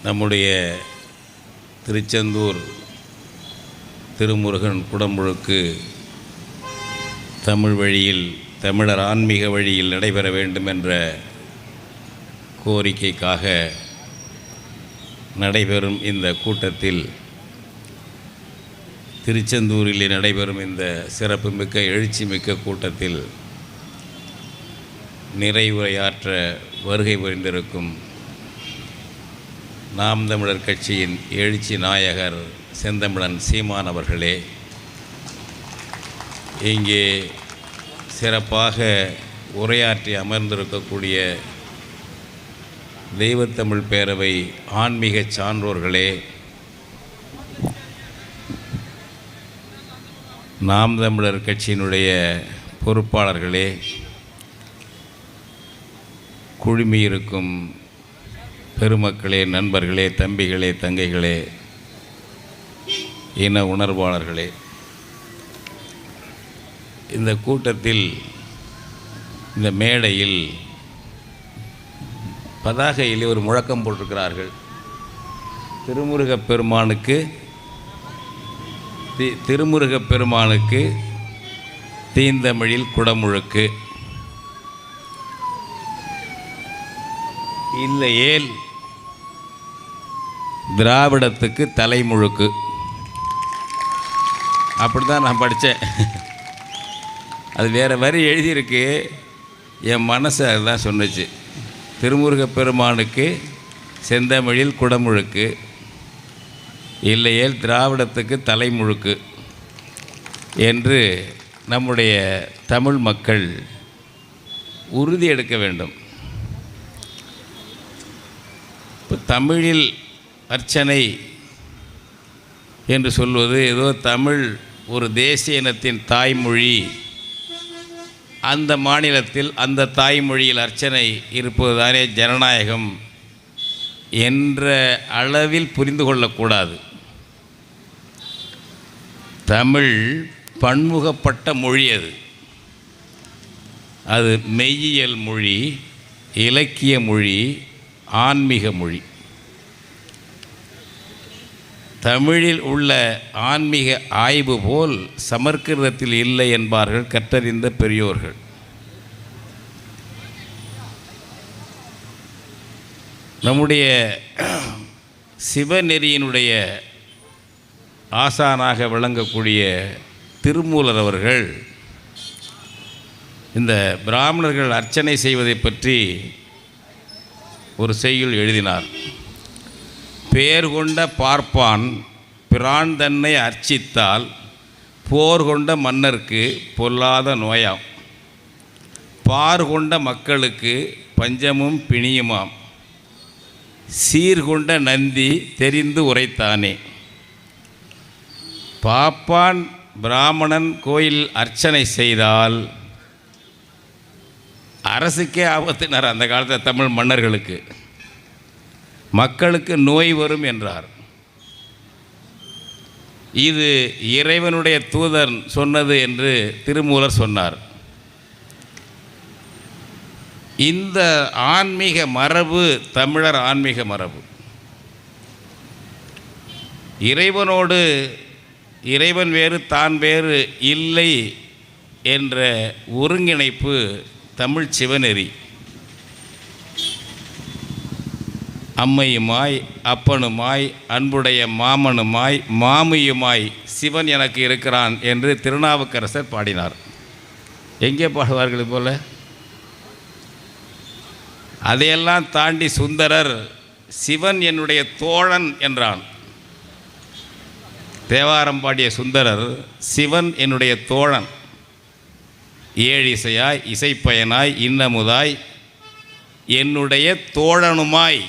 நம்முடைய திருச்செந்தூர் திருமுருகன் குடமுழுக்கு தமிழ் வழியில், தமிழர் ஆன்மீக வழியில் நடைபெற வேண்டும் என்ற கோரிக்கைக்காக நடைபெறும் இந்த கூட்டத்தில், திருச்செந்தூரில் நடைபெறும் இந்த சிறப்புமிக்க எழுச்சிமிக்க கூட்டத்தில் நிறைவுரையாற்ற வருகை புரிந்திருக்கும் நாம் தமிழர் கட்சியின் எழுச்சி நாயகர் செந்தமிழன் சீமான் அவர்களே, இங்கே சிறப்பாக உரையாற்றி அமர்ந்திருக்கக்கூடிய தெய்வத்தமிழ் பேரவை ஆன்மீக சான்றோர்களே, நாம் தமிழர் கட்சியினுடைய பொறுப்பாளர்களே, குழுமியிருக்கும் பெருமக்களே, நண்பர்களே, தம்பிகளே, தங்கைகளே, இன உணர்வாளர்களே, இந்த கூட்டத்தில், இந்த மேடையில் பதாகையில் ஒரு முழக்கம் போட்டிருக்கிறார்கள். திருமுருகப் பெருமானுக்கு தீந்தமிழில் குடமுழுக்கு, இல்லையேல் திராவிடத்துக்கு தலைமுழுக்கு. அப்படி தான் நான் படித்தேன். அது வேறு வரி எழுதியிருக்கு, என் மனசு அதுதான் சொன்னிச்சு. திருமுருகப் பெருமானுக்கு செந்தமிழில் குடமுழுக்கு, இல்லையேல் திராவிடத்துக்கு தலைமுழுக்கு என்று நம்முடைய தமிழ் மக்கள் உறுதி எடுக்க வேண்டும். இப்போ தமிழில் அர்ச்சனை என்று சொல்வது ஏதோ தமிழ் ஒரு தேசிய இனத்தின் தாய்மொழி, அந்த மாநிலத்தில் அந்த தாய்மொழியில் அர்ச்சனை இருப்பதுதானே ஜனநாயகம் என்ற அளவில் புரிந்து கொள்ளக்கூடாது. தமிழ் பன்முகப்பட்ட மொழி. அது மெய்யியல் மொழி, இலக்கிய மொழி, ஆன்மீக மொழி. தமிழில் உள்ள ஆன்மீக ஆய்வு போல் சமஸ்கிருதத்தில் இல்லை என்பார்கள் கற்றறிந்த பெரியோர்கள். நம்முடைய சிவநெறியினுடைய ஆசானாக விளங்கக்கூடிய திருமூலர் அவர்கள் இந்த பிராமணர்கள் அர்ச்சனை செய்வதை பற்றி ஒரு செய்யுள் எழுதினார். பேர் கொண்ட பார்ப்பான் பிரான் தன்னை அர்ச்சித்தால் போர் கொண்ட மன்னருக்கு பொல்லாத நோயாம், பார் கொண்ட மக்களுக்கு பஞ்சமும் பிணியுமாம், சீர்கொண்ட நந்தி தெரிந்து உரைத்தானே. பாப்பான் பிராமணன் கோயில் அர்ச்சனை செய்தால் அரசுக்கே ஆபத்தினார். அந்த காலத்தில் தமிழ் மன்னர்களுக்கு, மக்களுக்கு நோய் வரும் என்றார். இது இறைவனுடைய தூதர் சொன்னது என்று திருமூலர் சொன்னார். இந்த ஆன்மீக மரபு தமிழர் ஆன்மீக மரபு. இறைவனோடு இறைவன் வேறு தான் வேறு இல்லை என்ற ஒருங்கிணைப்பு தமிழ் சிவநெறி. அம்மையுமாய் அப்பனுமாய் அன்புடைய மாமனுமாய் மாமியுமாய் சிவன் எனக்கு இருக்கிறான் என்று திருநாவுக்கரசர் பாடினார். எங்கே பாடுவார்கள் போல? அதையெல்லாம் தாண்டி சுந்தரர் சிவன் என்னுடைய தோழன் என்றான். தேவாரம் பாடிய சுந்தரர் சிவன் என்னுடைய தோழன், ஏழிசையாய் இசைப்பயனாய் இன்னமுதாய் என்னுடைய தோழனுமாய்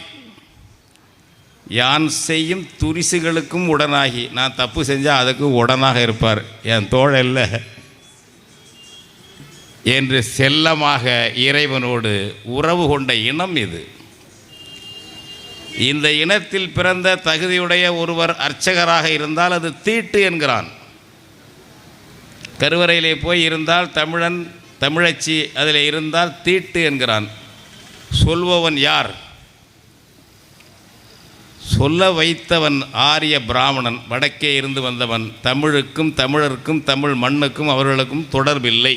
யான் செய்யும் துரிசுகளுக்கும் உடனாகி. நான் தப்பு செஞ்சால் அதுக்கு உடனாக இருப்பார், என் தோழல்ல என்று செல்லமாக இறைவனோடு உறவு கொண்ட இனம் இது. இந்த இனத்தில் பிறந்த தகுதியுடைய ஒருவர் அர்ச்சகராக இருந்தால் அது தீட்டு என்கிறான். கருவறையிலே போய் இருந்தால் தமிழன் தமிழச்சி அதில் இருந்தால் தீட்டு என்கிறான். சொல்பவன் யார்? சொல்ல வைத்தவன் ஆரிய பிராமணன், வடக்கே இருந்து வந்தவன். தமிழுக்கும் தமிழருக்கும் தமிழ் மண்ணுக்கும் அவர்களுக்கும் தொடர்பில்லை.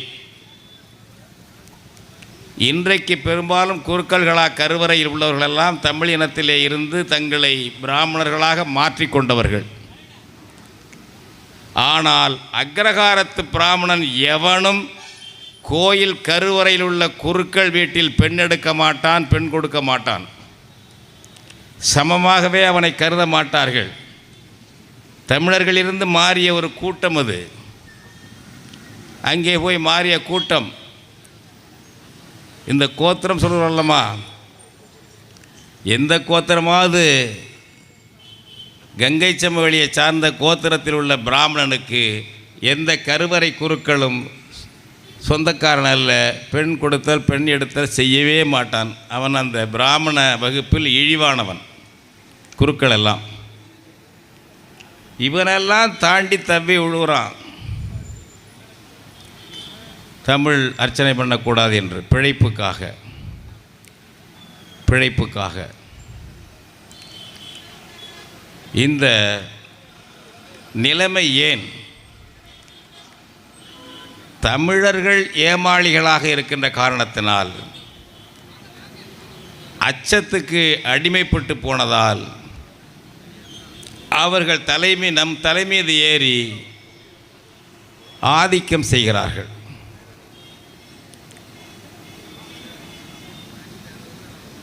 இன்றைக்கு பெரும்பாலும் குருக்கள்களாக கருவறையில் உள்ளவர்களெல்லாம் தமிழ் இனத்திலே இருந்து தங்களை பிராமணர்களாக மாற்றிக்கொண்டவர்கள். ஆனால் அக்ரஹாரத்து பிராமணன் எவனும் கோயில் கருவறையில் உள்ள குருக்கள் வீட்டில் பெண் எடுக்க மாட்டான், பெண் கொடுக்க மாட்டான். சமமாகவே அவனை கருத மாட்டார்கள். தமிழர்களிலிருந்து மாறிய ஒரு கூட்டம் அது. அங்கே போய் மாறிய கூட்டம். இந்த கோத்திரம் சொல்லுவோம்லம்மா, எந்த கோத்திரமாவது கங்கை சமவெளியை சார்ந்த கோத்திரத்தில் உள்ள பிராமணனுக்கு எந்த கருவறை குருக்களும் சொந்தக்காரன் அல்ல. பெண் கொடுத்தல் பெண் எடுத்தல் செய்யவே மாட்டான். அவன் அந்த பிராமண வகுப்பில் இழிவானவன். குருக்கள் எல்லாம் இவனெல்லாம் தாண்டி தவ்வி விழுகிறான். தமிழ் அர்ச்சனை பண்ணக்கூடாது என்று பிழைப்புக்காக. இந்த நிலைமை ஏன்? தமிழர்கள் ஏமாளிகளாக இருக்கின்ற காரணத்தினால், அச்சத்துக்கு அடிமைப்பட்டு போனதால் அவர்கள் நம் தலைமீது ஏறி ஆதிக்கம் செய்கிறார்கள்.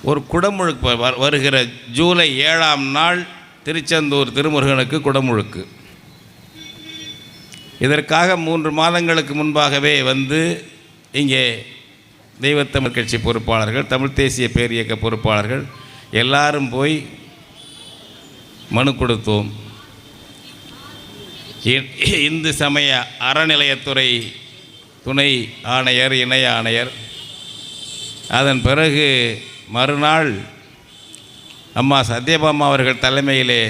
ஒரு குடமுழுக்கு வருகிற ஜூலை 7ஆம் நாள் திருச்செந்தூர் திருமுருகனுக்கு குடமுழுக்கு. இதற்காக 3 மாதங்களுக்கு முன்பாகவே வந்து இங்கே தெய்வத்தமிழ் கட்சி பொறுப்பாளர்கள், தமிழ் தேசிய பேரியக்க பொறுப்பாளர்கள் எல்லாரும் போய் மனு கொடுத்தோம். இந்து சமய அறநிலையத்துறை துணை ஆணையர், இணை ஆணையர், அதன் பிறகு மறுநாள் அம்மா சத்யபாமா அவர்கள் தலைமையிலே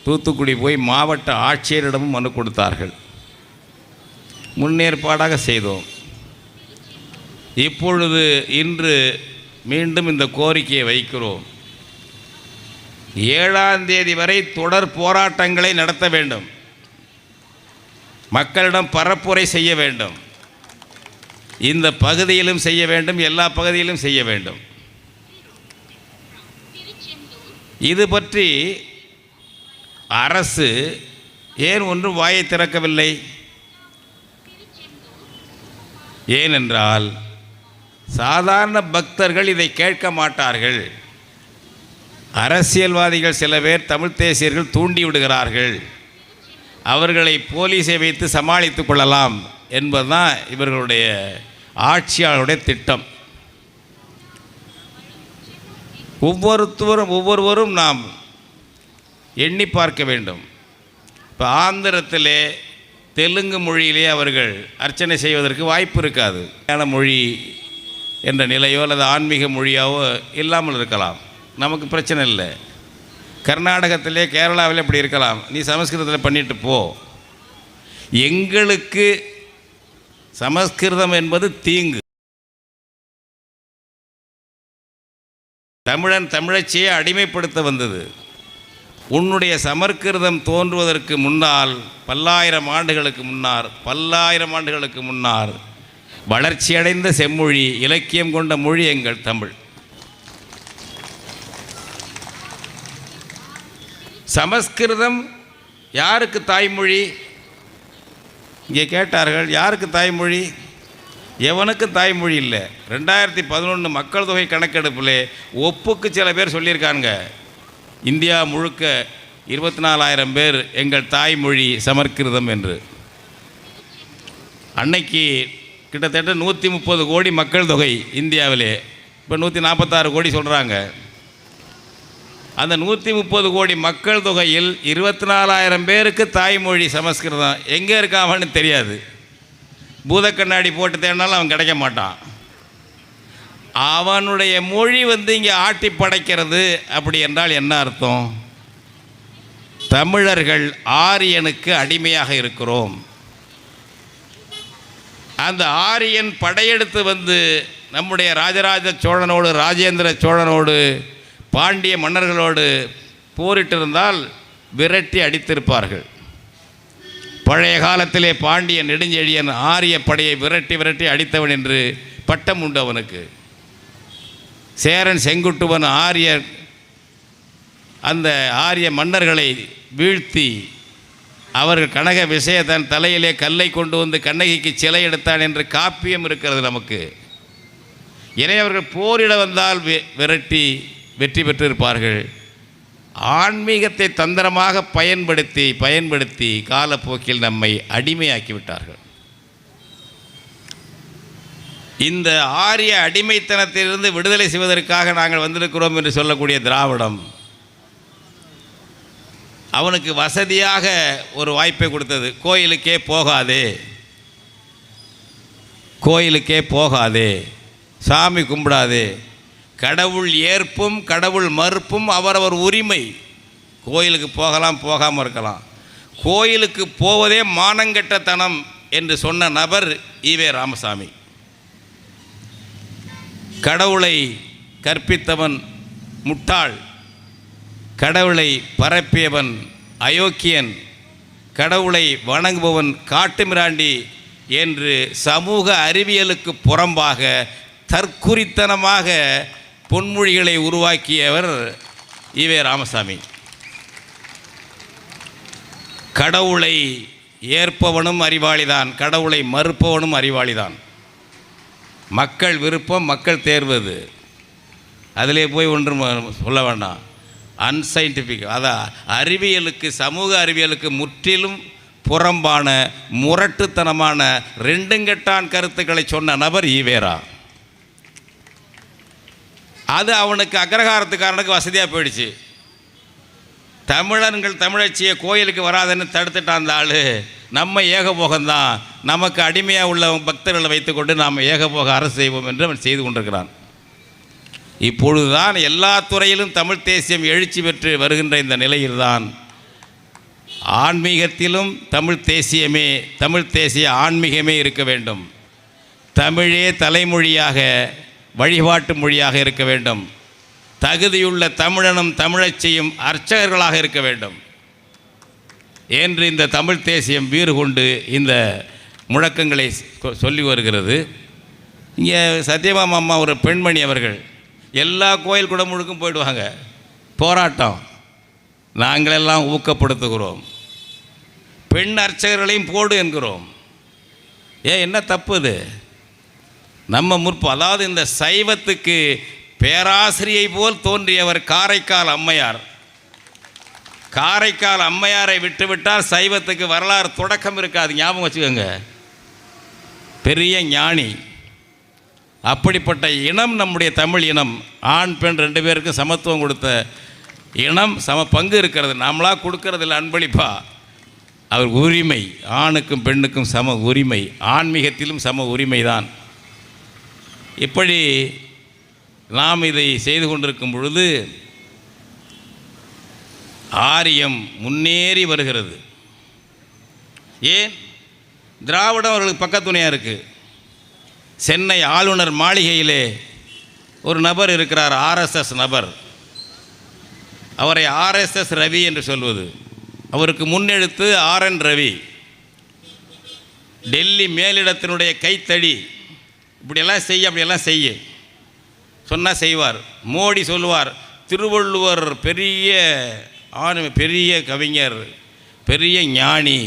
தூத்துக்குடி போய் மாவட்ட ஆட்சியரிடமும் மனு கொடுத்தார்கள். முன்னேற்பாடாக செய்தோம். இப்பொழுது இன்று மீண்டும் இந்த கோரிக்கையை வைக்கிறோம். 7ஆம் தேதி வரை தொடர் போராட்டங்களை நடத்த வேண்டும். மக்களிடம் பரப்புரை செய்ய வேண்டும். இந்த பகுதியிலும் செய்ய வேண்டும், எல்லா பகுதியிலும் செய்ய வேண்டும். இது பற்றி அரசு ஏன் ஒன்றும் வாயை திறக்கவில்லை? ஏனென்றால் சாதாரண பக்தர்கள் இதை கேட்க மாட்டார்கள். அரசியல்வாதிகள் சில பேர் தமிழ் தேசியர்கள் தூண்டி விடுகிறார்கள். அவர்களை போலீஸை வைத்து சமாளித்து கொள்ளலாம் என்பதுதான் இவர்களுடைய ஆட்சியாளருடைய திட்டம். ஒவ்வொருவரும் நாம் எண்ணி பார்க்க வேண்டும். இப்போ ஆந்திரத்திலே தெலுங்கு மொழியிலே அவர்கள் அர்ச்சனை செய்வதற்கு வாய்ப்பு இருக்காது. மொழி என்ற நிலையோ அல்லது ஆன்மீக மொழியாவோ இல்லாமல் இருக்கலாம். நமக்கு பிரச்சனை இல்லை. கர்நாடகத்திலே கேரளாவிலே இப்படி இருக்கலாம். நீ சமஸ்கிருதத்தில் பண்ணிட்டு போ. எங்களுக்கு சமஸ்கிருதம் என்பது தீங்கு. தமிழன் தமிழச்சியை அடிமைப்படுத்த வந்தது. உன்னுடைய சமஸ்கிருதம் தோன்றுவதற்கு முன்னால் பல்லாயிரம் ஆண்டுகளுக்கு முன்னால் வளர்ச்சியடைந்த செம்மொழி, இலக்கியம் கொண்ட மொழி எங்கள் தமிழ். சமஸ்கிருதம் யாருக்கு தாய்மொழி? இங்கே கேட்டார்கள், யாருக்கு தாய்மொழி? எவனுக்கு தாய்மொழி இல்லை. 2011 மக்கள் தொகை கணக்கெடுப்பில் ஒப்புக்கு சில பேர் சொல்லியிருக்காங்க, இந்தியா முழுக்க 24,000 பேர் எங்கள் தாய்மொழி சமஸ்கிருதம் என்று. அன்னைக்கு கிட்டத்தட்ட 130 கோடி மக்கள் தொகை இந்தியாவிலே. இப்போ 146 கோடி சொல்கிறாங்க. அந்த 130 கோடி மக்கள் தொகையில் 24,000 பேருக்கு தாய்மொழி சமஸ்கிருதம். எங்கே இருக்கான்னு தெரியாது. பூத கண்ணாடி போட்டு தேடினாலும் அவன் கிடைக்க மாட்டான். அவனுடைய மொழி இங்கே ஆட்டி படைக்கிறது. அப்படி என்றால் என்ன அர்த்தம்? தமிழர்கள் ஆரியனுக்கு அடிமையாக இருக்கிறோம். அந்த ஆரியன் படையெடுத்து நம்முடைய ராஜராஜ சோழனோடு, ராஜேந்திர சோழனோடு, பாண்டிய மன்னர்களோடு போரிட்டிருந்தால் விரட்டி அடித்திருப்பார்கள். பழைய காலத்திலே பாண்டிய நெடுஞ்செழியன் ஆரிய படையை விரட்டி விரட்டி அடித்தவன் என்று பட்டம் உண்டு அவனுக்கு. சேரன் செங்குட்டுவன் அந்த ஆரிய மன்னர்களை வீழ்த்தி அவர்கள் கனக விசய தன் தலையிலே கல்லை கொண்டு வந்து கண்ணகிக்கு சிலை எடுத்தான் என்று காப்பியம் இருக்கிறது நமக்கு. எனவே அவர்கள் போரிட வந்தால் விரட்டி வெற்றி பெற்றிருப்பார்கள். ஆன்மீகத்தை தந்திரமாக பயன்படுத்தி காலப்போக்கில் நம்மை அடிமையாக்கிவிட்டார்கள். இந்த ஆரிய அடிமைத்தனத்திலிருந்து விடுதலை செய்வதற்காக நாங்கள் வந்திருக்கிறோம் என்று சொல்லக்கூடிய திராவிடம் அவனுக்கு வசதியாக ஒரு வாய்ப்பை கொடுத்தது. கோயிலுக்கே போகாதே, சாமி கும்பிடாதே, கடவுள் ஏற்பும் கடவுள் மறுப்பும் அவரவர் உரிமை. கோயிலுக்கு போகலாம், போகாமல் இருக்கலாம். கோயிலுக்கு போவதே மானங்கெட்டத்தனம் என்று சொன்ன நபர் ஈவே ராமசாமி. கடவுளை கற்பித்தவன் முட்டாள், கடவுளை பரப்பியவன் அயோக்கியன், கடவுளை வணங்குபவன் காட்டுமிராண்டி என்று சமூக அறிவியலுக்கு புறம்பாக தற்குறித்தனமாக பொன்மொழிகளை உருவாக்கியவர் ஈவே ராமசாமி. கடவுளை ஏற்பவனும் அறிவாளிதான், கடவுளை மறுப்பவனும் அறிவாளிதான். மக்கள் விருப்பம், மக்கள் தேர்வது. அதிலே போய் ஒன்றும் சொல்ல வேண்டாம். அன்சைன்டிஃபிக், அதான் அறிவியலுக்கு, சமூக அறிவியலுக்கு முற்றிலும் புறம்பான முரட்டுத்தனமான ரெண்டுங்கெட்டான் கருத்துக்களை சொன்ன நபர் ஈவேரா. அது அவனுக்கு அக்ரஹாரத்துக்காரனுக்கு வசதியாக போயிடுச்சு. தமிழர்கள் தமிழச்சியை கோயிலுக்கு வராதுன்னு தடுத்துட்டான் அந்த ஆள். நம்ம ஏகபோகம்தான், நமக்கு அடிமையாக உள்ள பக்தர்களை வைத்துக்கொண்டு நாம் ஏகபோக அரசு செய்வோம் என்று அவன் செய்து கொண்டிருக்கிறான். இப்பொழுதுதான் எல்லா துறையிலும் தமிழ் தேசியம் எழுச்சி பெற்று வருகின்ற இந்த நிலையில்தான் ஆன்மீகத்திலும் தமிழ் தேசிய ஆன்மீகமே இருக்க வேண்டும். தமிழே தலைமொழியாக, வழிபாட்டு மொழியாக இருக்க வேண்டும். தகுதியுள்ள தமிழனும் தமிழச்சியும் அர்ச்சகர்களாக இருக்க வேண்டும் என்று இந்த தமிழ் தேசியம் வீறு கொண்டு இந்த முழக்கங்களை சொல்லி வருகிறது. இங்கே சத்யபாமா அம்மா ஒரு பெண்மணி அவர்கள் எல்லா கோயில் குடமுழுக்கும் போயிடுவாங்க. போராட்டம் நாங்களெல்லாம் ஊக்கப்படுத்துகிறோம், பெண் அர்ச்சகர்களையும் போடு என்கிறோம். என்ன தப்பு இது? நம்ம அதாவது இந்த சைவத்துக்கு பேராசிரியை போல் தோன்றியவர் காரைக்கால் அம்மையார். காரைக்கால் அம்மையாரை விட்டுவிட்டால் சைவத்துக்கு வரலாறு தொடக்கம் இருக்காது, ஞாபகம் வச்சுக்கோங்க. பெரிய ஞானி. அப்படிப்பட்ட இனம் நம்முடைய தமிழ் இனம். ஆண் பெண் 2 பேருக்கும் சமத்துவம் கொடுத்த இனம், சம பங்கு இருக்கிறது. நாமளாக கொடுக்கறதில்ல அன்பளிப்பா. அவர் உரிமை, ஆணுக்கும் பெண்ணுக்கும் சம உரிமை, ஆன்மீகத்திலும் சம உரிமை தான். இப்படி நாம் இதை செய்து கொண்டிருக்கும் பொழுது ஆரியம் முன்னேறி வருகிறது. ஏன்? திராவிடம் அவர்களுக்கு பக்கத்துணையாக இருக்குது. சென்னை ஆளுநர் மாளிகையிலே ஒரு நபர் இருக்கிறார், ஆர்எஸ்எஸ் நபர். அவரை ஆர்எஸ்எஸ் ரவி என்று சொல்வது. அவருக்கு முன்னெழுத்து RN ரவி. டெல்லி மேலிடத்தினுடைய கைத்தடி. இப்படியெல்லாம் செய்ய, அப்படியெல்லாம் செய்ய சொன்னால் செய்வார். மோடி சொல்லுவார், திருவள்ளுவர் பெரிய கவிஞர், பெரிய ஞானி,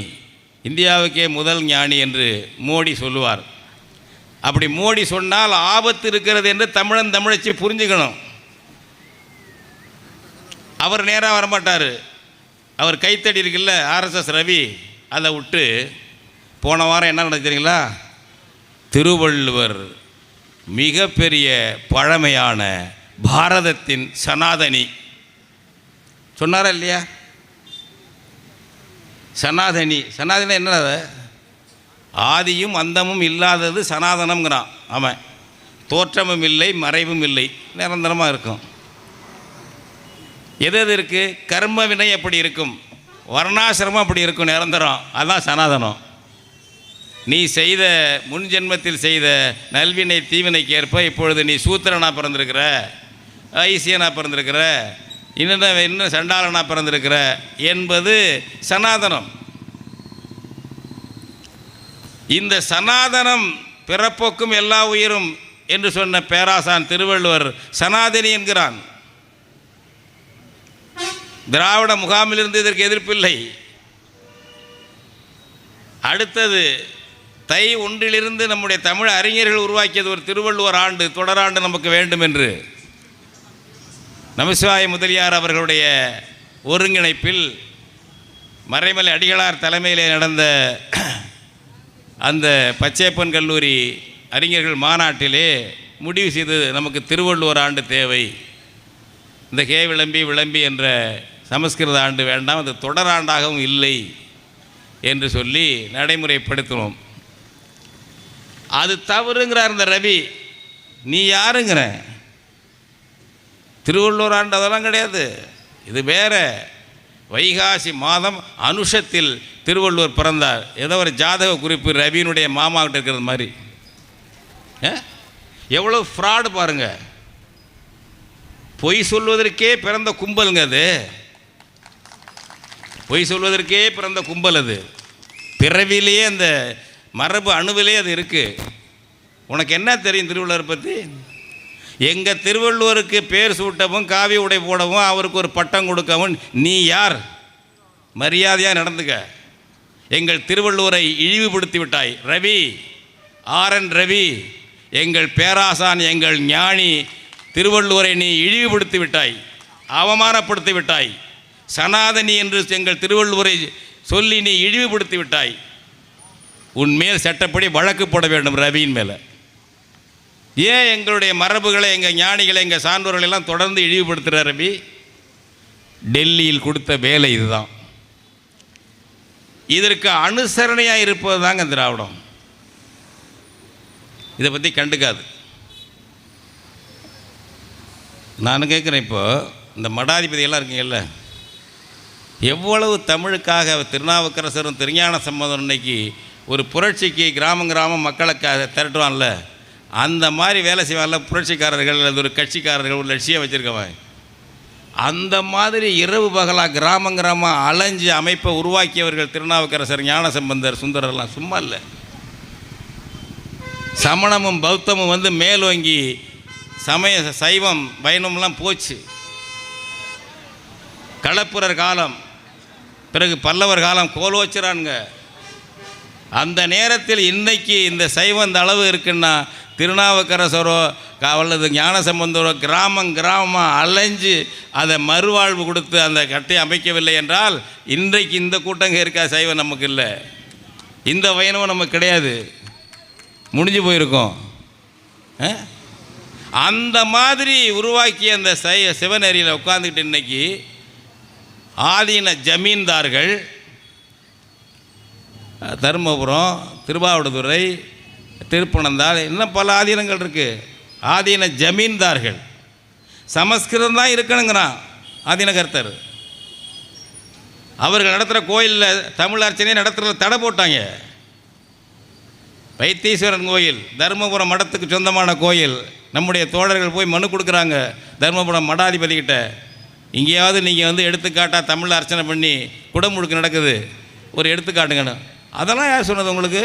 இந்தியாவுக்கே முதல் ஞானி என்று மோடி சொல்லுவார். அப்படி மோடி சொன்னால் ஆபத்து இருக்கிறது என்று தமிழன் தமிழச்சி புரிஞ்சுக்கணும். அவர் நேராக வரமாட்டார். அவர் கைத்தடி இருக்குல்ல, RSS ரவி, அதை விட்டு போன வாரம் என்ன நடக்குறீங்களா, திருவள்ளுவர் மிகப்பெரிய பழமையான பாரதத்தின் சனாதனி சொன்னாரா இல்லையா? சனாதனி என்ன? ஆதியும் அந்தமும் இல்லாதது சனாதனம்ங்கிறான் அவன். தோற்றமும் இல்லை, மறைவும் இல்லை, நிரந்தரமாக இருக்கும். எது இருக்குது? கர்ம வினை அப்படி இருக்கும், வர்ணாசிரமம் அப்படி இருக்கும், நிரந்தரம். அதுதான் சனாதனம். நீ செய்த முன் ஜென்மத்தில் செய்த நல்வினை தீவினைக்கு ஏற்ப இப்பொழுது நீ சூத்திரனாக பிறந்திருக்கிற, ஐசியனாக பிறந்திருக்கிற, இன்னும் சண்டாளனாக பிறந்திருக்கிற என்பது சனாதனம். இந்த சனாதனம் பிறப்போக்கும் எல்லா உயிரும் என்று சொன்ன பேராசான் திருவள்ளுவர் சனாதனி என்கிறான். திராவிட முகாமிலிருந்து இதற்கு எதிர்ப்பில்லை. அடுத்தது தை ஒன்றிலிருந்து நம்முடைய தமிழ் அறிஞர்கள் உருவாக்கியது ஒரு திருவள்ளுவர் ஆண்டு, தொடராண்டு நமக்கு வேண்டும் என்று நமசிவாய முதலியார் அவர்களுடைய ஒருங்கிணைப்பில் மறைமலை அடிகளார் தலைமையிலே நடந்த அந்த பச்சையப்பன் கல்லூரி அறிஞர்கள் மாநாட்டிலே முடிவு செய்தது, நமக்கு திருவள்ளுவர் ஆண்டு தேவை, இந்த கே விளம்பி என்ற சமஸ்கிருத ஆண்டு வேண்டாம், அது தொடராண்டாகவும் இல்லை என்று சொல்லி நடைமுறைப்படுத்தினோம். அது தவறுங்கிறார் இந்த ரவி. நீ யாருங்கிற? திருவள்ளுவர் ஆண்டு அதெல்லாம் கிடையாது, இது வேற. வைகாசி மாதம் அனுஷத்தில் திருவள்ளுவர் பிறந்தார். ஏதோ ஒரு ஜாதக குறிப்பு ரவியினுடைய மாமாக்கிட்ட இருக்கிறது மாதிரி. எவ்வளோ ஃப்ராடு பாருங்க. பொய் சொல்வதற்கே பிறந்த கும்பலுங்க அது. பொய் சொல்வதற்கே பிறந்த கும்பல் அது. பிறவிலேயே அந்த மரபு அணுவிலே அது இருக்குது. உனக்கு என்ன தெரியும் திருவள்ளுவரை பற்றி? எங்கள் திருவள்ளுவருக்கு பேர் சூட்டவும் காவி உடை போடவும் அவருக்கு ஒரு பட்டம் கொடுக்கவும் நீ யார்? மரியாதையாக நடந்துக்க. எங்கள் திருவள்ளுவரை இழிவுபடுத்தி விட்டாய் ரவி. ஆர்என் ரவி, எங்கள் பேராசான், எங்கள் ஞானி திருவள்ளுவரை நீ இழிவுபடுத்தி விட்டாய், அவமானப்படுத்தி விட்டாய். சனாதனி என்று எங்கள் திருவள்ளுவரை சொல்லி நீ இழிவுபடுத்தி விட்டாய். உன்மேல் சட்டப்படி வழக்கு போட வேண்டும் ரவியின் மேலே. ஏன் எங்களுடைய மரபுகளை, எங்கள் ஞானிகளை, எங்கள் சான்றோர்களை எல்லாம் தொடர்ந்து இழிவுபடுத்துகிற ரவி? டெல்லியில் கொடுத்த வேலை இதுதான். இதற்கு அனுசரணையாக இருப்பது தாங்க திராவிடம். இதை பற்றி கண்டுக்காது. நான் கேட்குறேன், இப்போ இந்த மடாதிபதியெல்லாம் இருக்கீங்கல்ல, எவ்வளவு தமிழுக்காக திருநாவுக்கரசரும் திருஞான சம்பந்தரும் இன்னைக்கு ஒரு புரட்சிக்கு கிராமம் மக்களை திரட்டுவான்ல, அந்த மாதிரி வேலை செய்வான்ல புரட்சிக்காரர்கள், அது ஒரு கட்சிக்காரர்கள் ஒரு லட்சியம் வச்சுருக்கவன். அந்த மாதிரி இரவு பகலாக கிராமம் அலைஞ்சு அமைப்பை உருவாக்கியவர்கள் திருநாவுக்கரசர், ஞானசம்பந்தர், சுந்தரர்லாம் சும்மா இல்லை. சமணமும் பௌத்தமும் வந்து மேலோங்கி சமய சைவம் வைணவம்லாம் போச்சு. களப்புரர் காலம், பிறகு பல்லவர் காலம் கோலோச்சுறானுங்க. அந்த நேரத்தில் இன்றைக்கி இந்த சைவம் இந்த அளவு இருக்குன்னா திருநாவுக்கரசரோ அல்லது ஞானசம்பந்தரோ கிராமமாக அலைஞ்சு அதை மறுவாழ்வு கொடுத்து அந்த கட்டை அமைக்கவில்லை என்றால் இன்றைக்கு இந்த கூட்டங்க இருக்கா? சைவம் நமக்கு இல்லை, இந்த வைணவம் நமக்கு கிடையாது, முடிஞ்சு போயிருக்கோம். அந்த மாதிரி உருவாக்கிய அந்த சிவநெறியில் உட்காந்துக்கிட்டு இன்னைக்கு ஆதீன ஜமீன்தார்கள் தருமபுரம், திருவாவடுதுறை, திருப்பனந்தாள், இன்னும் பல ஆதீனங்கள் இருக்குது. ஆதீன ஜமீன்தார்கள் சமஸ்கிருதம் தான் இருக்கணுங்கிறான் ஆதீனகர்த்தர். அவர்கள் நடத்துகிற கோயிலில் தமிழ் அர்ச்சனையை நடத்துகிற தடை போட்டாங்க. வைத்தீஸ்வரன் கோயில் தருமபுரம் மடத்துக்கு சொந்தமான கோயில். நம்முடைய தோழர்கள் போய் மனு கொடுக்குறாங்க தருமபுரம் மடாதிபதிக்கிட்ட, இங்கேயாவது நீங்கள் வந்து எடுத்துக்காட்டாக தமிழில் அர்ச்சனை பண்ணி குடமுழுக்கு நடக்குது, ஒரு எடுத்துக்காட்டுங்கன்னு. அதெல்லாம் யார் சொன்னது உங்களுக்கு?